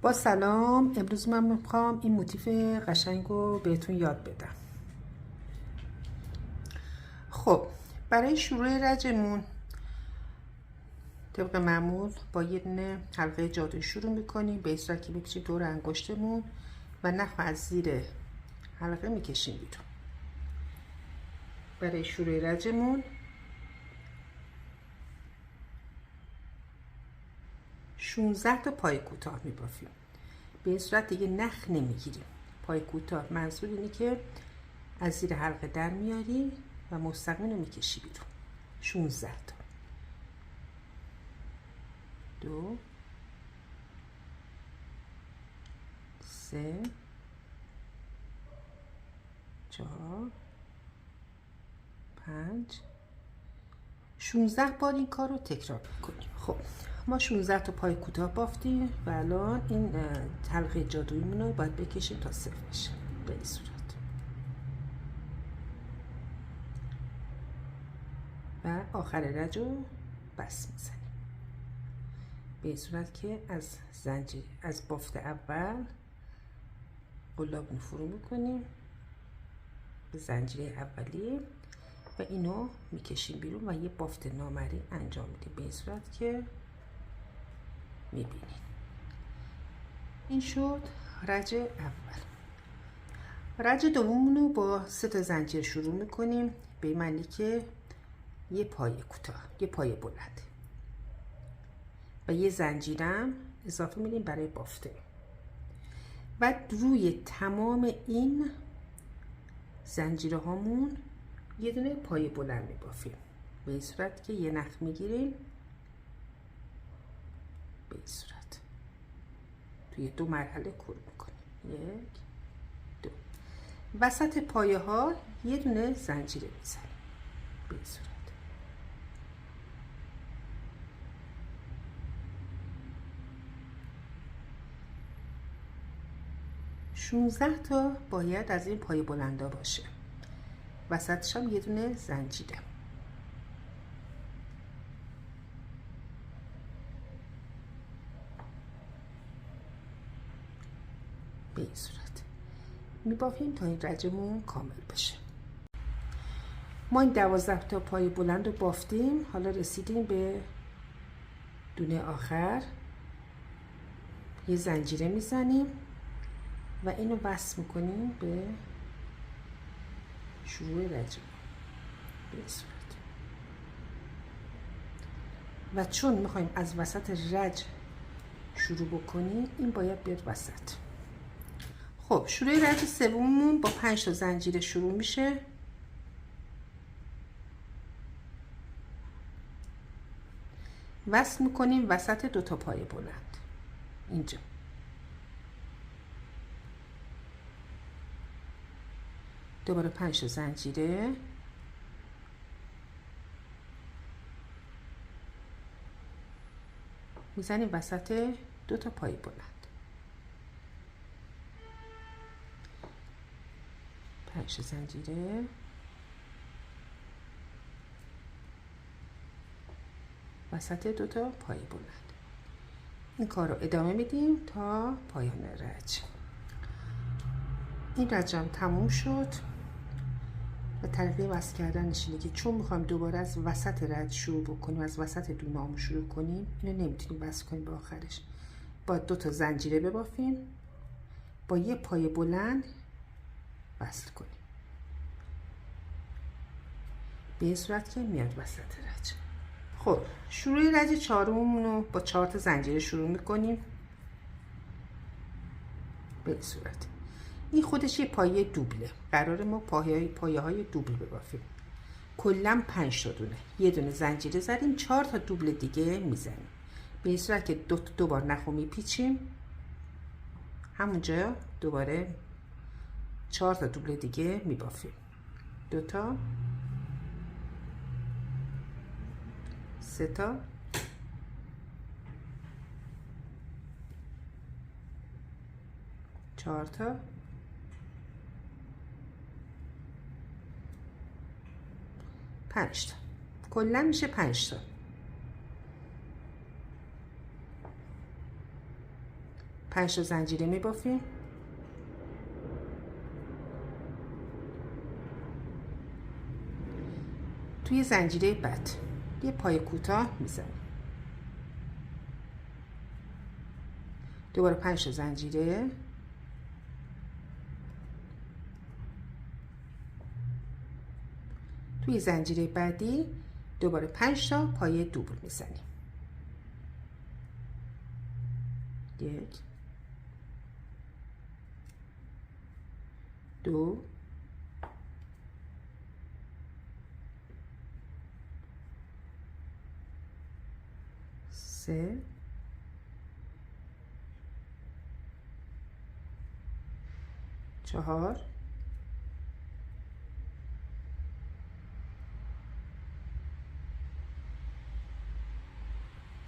با سلام. امروز من میخوام این موتیف قشنگ رو بهتون یاد بدم. خب برای شروع رجمون طبق معمول با یه دونه حلقه جادویی شروع میکنیم، به این صورت که میکشیم دور انگشتمون و نخ از زیر حلقه میکشیم بیرون. برای شروع رجمون 16 تا پای کوتاه میبافیم. به این صورت دیگه نخ نمیگیریم. پای کوتاه منظور اینه که از زیر حلقه در میاری و مستقیم رو میکشی بیرون. 16 تا. 2 3 4 5 16 بار این کار رو تکرار میکنیم. خب ما 16 تا پای کوتاه بافتیم و الان این حلقه جادوییمون رو باید بکشیم تا صفر بشه. به این صورت و آخر رج رو بس میزنیم. به این صورت که از زنجیر از بافت اول قلاب فرو میکنیم به زنجیره اولیه و اینو میکشیم بیرون و یه بافت نامری انجام میدیم. به این صورت که میبینید این شد رج اول. رج دوممون رو با 3 تا زنجیر شروع میکنیم، به این معنی که یه پای کوتاه، یه پای بلند و یه زنجیرم اضافه میدیم برای بافته و روی تمام این زنجیره هامون یه دونه پای بلند میبافیم. به این صورت که یه نخ میگیریم، به این صورت توی 2 مرحله کور میکنیم. 1 2 وسط پایه ها یه دونه زنجیره میزنیم. به این صورت 16 تا باید از این پای بلندا باشه. وسطش هم یه دونه زنجیره. به این صورت میبافیم تا این رجمون کامل بشه. ما این 12 تا پای بلند رو بافتیم. حالا رسیدیم به دونه آخر. یه زنجیره میزنیم و اینو وصل میکنیم به شروع رجمون. به این صورت و چون میخوایم از وسط رج شروع بکنیم این باید بیاد وسط. خب شروع رج سوممون با 5 تا زنجیره شروع میشه. وصل میکنیم وسط 2 تا پای بلند اینجا. دوباره 5 تا زنجیره میزنیم وسط 2 تا پای بلند. 5 زنجیره وسط 2 تا پای بلند. این کار رو ادامه میدیم تا پایان رج. این رجم تموم شد و طریقه وصل کردنش اینه که چون میخوایم دوباره از وسط رج شروع بکنیم، از وسط دونه‌هامون شروع کنیم، اینو نمیتونیم وصل کنیم به آخرش. با 2 تا زنجیره ببافیم، با یه پای بلند وصل کنیم به این صورت که میاد وسط رج. خب شروع رج چهارممون رو با 4 تا زنجیره شروع میکنیم به این صورت. این خودش یه پایه دوبله. قرار ما پایه های دوبل ببافیم. کلا 5 تا دونه. یه دونه زنجیره زدیم، 4 تا دوبل دیگه میزنیم به این صورت که 2 بار نخو میپیچیم. همونجا دوباره 4 تا دوبل دیگه میبافیم. 2 تا 3 تا 4 تا 5 تا. کلا میشه 5 تا. 5 تا زنجیره میبافیم. توی زنجیره بعد یه پای کوتاه میزنیم. دوباره 5 تا زنجیره. توی زنجیره بعدی دوباره 5 تا پای دوبل میزنیم. 1 2 3 4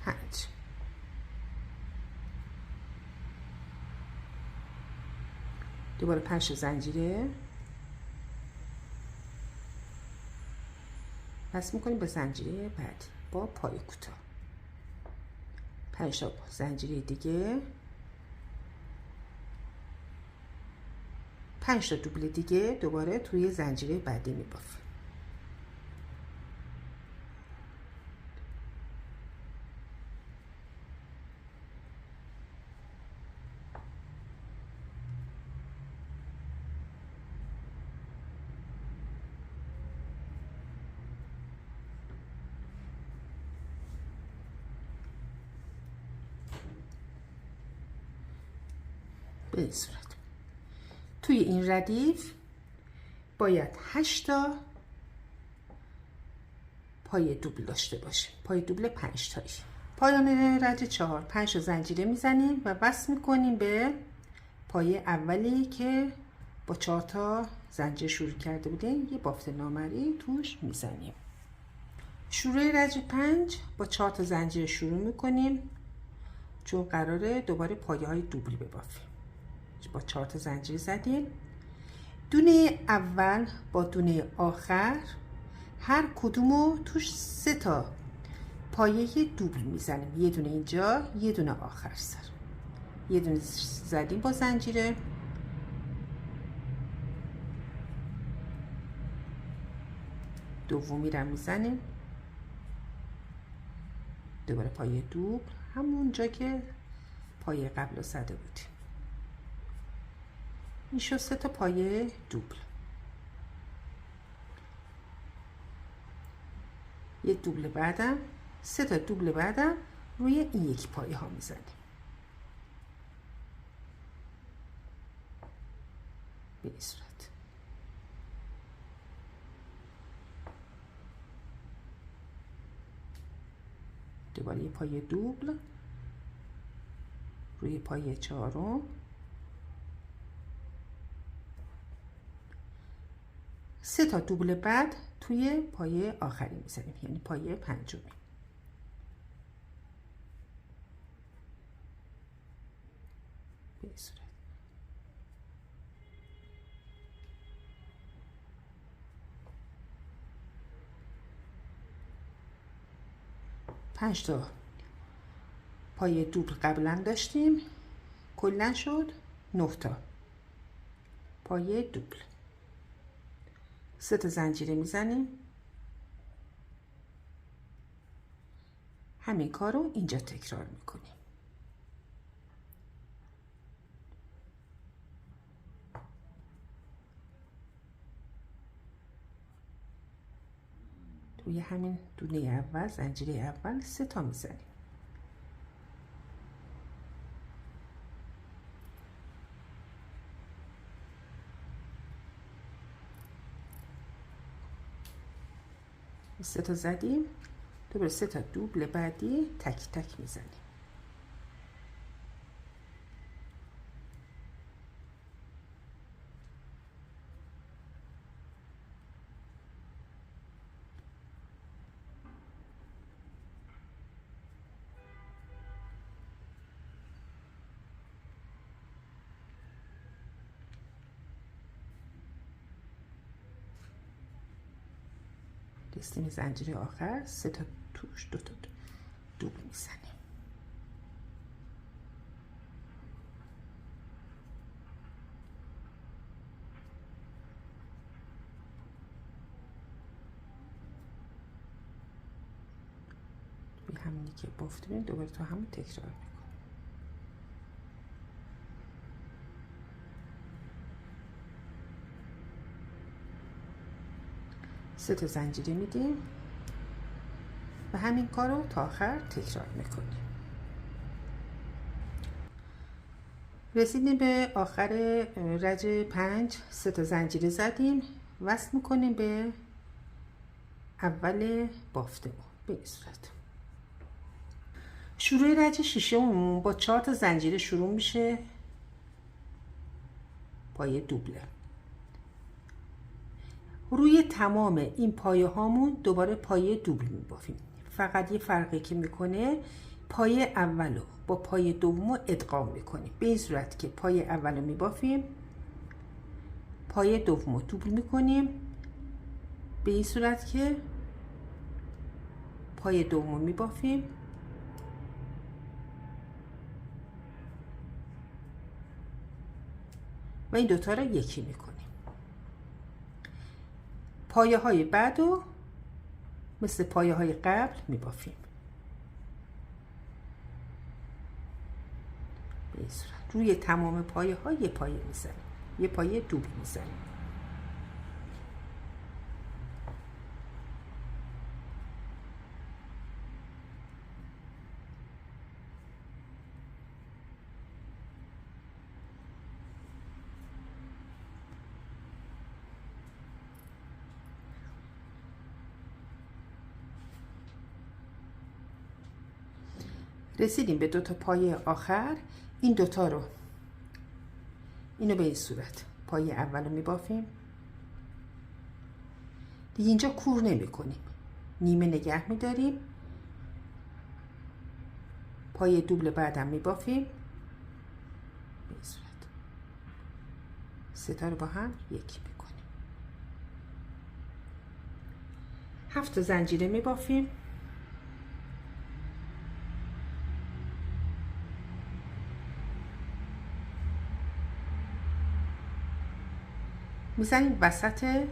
5. دوباره 5 تا زنجیره بس میکنیم به زنجیره بعدی با پای کوتاه. 5 تا زنجیره دیگه، 5 تا دوبل دیگه دوباره توی زنجیره بعدی میبافیم. به این صورت توی این ردیف باید 8 تا پای دوبل داشته باشیم. پای دوبل 5 تایی. پایان رد 4 5 تا زنجیره میزنیم و وصل میکنیم به پای اولی که با 4 تا زنجیر شروع کرده بودیم. یه بافت نامرئی توش میزنیم. شروع رد 5 با 4 تا زنجیر شروع میکنیم چون قراره دوباره پایه های دوبل ببافیم. با 4 تا زنجیر زدیم. دونه اول با دونه آخر هر کدومو توش 3 تا پایه دوبل میزنیم. یه دونه اینجا، یه دونه آخر سر. یه دونه زدیم با زنجیره. دومی رو میزنیم. دوباره پایه دوبل همونجا که پایه قبل زده بودیم. این شد 3 تا پایه دوبل. یه دوبل بعدم 3 تا دوبل بعدم روی این یک پایه ها میزنیم. به این صورت. دوباره یه پایه دوبل روی پایه چهارم. 3 تا دوبل بعد توی پایه آخری میزنیم، یعنی پایه پنجمی. به این صورت. پنج تا پایه دوبل قبلا داشتیم، کلا شد 9 تا پایه دوبل. 3 تا زنجیره میزنیم. همین کار رو اینجا تکرار میکنیم. توی همین دونه اول زنجیره اول 3 تا میزنیم. سه تا زدیم. دوباره 3 تا دوبل بعدی تک تک میزنیم. رسیدیم زنجیره آخر، 3 تا توش 2 تا دوبل میزنیم. همینی که بافتیم دوباره تا همون تکرار میکنیم. 3 تا زنجیره میدیم و همین کار رو تا آخر تکرار میکنیم. رسیدیم به آخر رج 5. 3 تا زنجیره زدیم، وصل میکنیم به اول بافتمون به این صورت. شروع رج 6 با 4 تا زنجیره شروع میشه، پایه دوبله. روی تمام این پایه هامون دوباره پایه دوبل میبافیم. فقط یه فرقی که میکنه پایه اولو با پایه دومو ادغام میکنیم به این صورت که پایه اولو میبافیم، پایه دومو دوبل میکنیم به این صورت که پایه دومو میبافیم و این دوتا رو یکی میکنیم. پایه های بعد رو مثل پایه های قبل میبافیم به این صورت. روی تمام پایه ها یه پایه میزنیم، یه پایه دوبل میزنیم. رسیدیم به 2 تا پایه آخر. این دوتا رو اینو به این صورت پایه اول رو میبافیم دیگه. اینجا کور نمی کنیم، نیمه نگه میداریم، پایه دوبل بعدم میبافیم به این صورت. 3 تا رو با هم یکی میکنیم. 7 تا زنجیره میبافیم، میزنیم وسط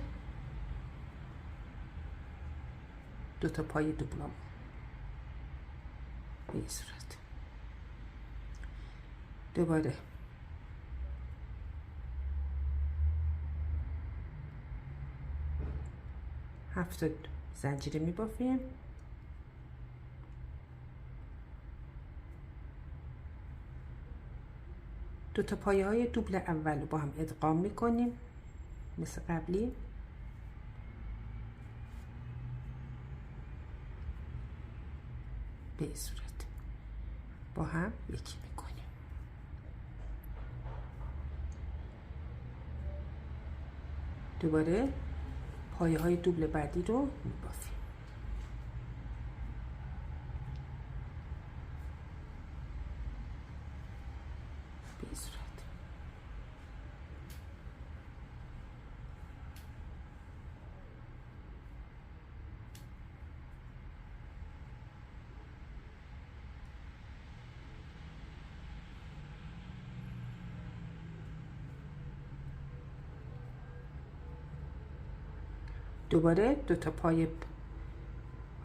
2 تا پایه دوبلم به این صورت. دوباره هفت زنجیره میبافیم، دو تا پایه های دوبل اول رو با هم ادغام میکنیم مثل قبلی. به این صورت با هم یکی میکنیم. دوباره پایه های دوبل بعدی رو میبافیم. به این صورت. دوباره دو تا پایه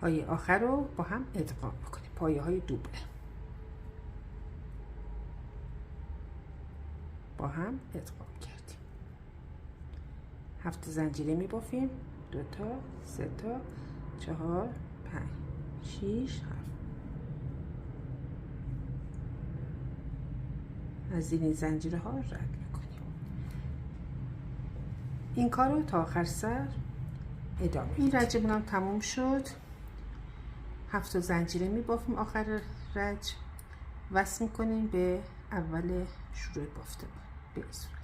های آخر رو با هم ادغام میکنیم، پایه های دوبله با هم ادغام کردیم. 7 زنجیره میبافیم، 2 تا، 3 تا، 4، 5، 6، 7. از زیر این زنجیره ها رد میکنیم. این کار رو تا آخر سر ادامه. این رجمون هم تموم شد. 7 زنجیره میبافیم آخر رج، وصل میکنیم به اول شروع بافته به این صورت.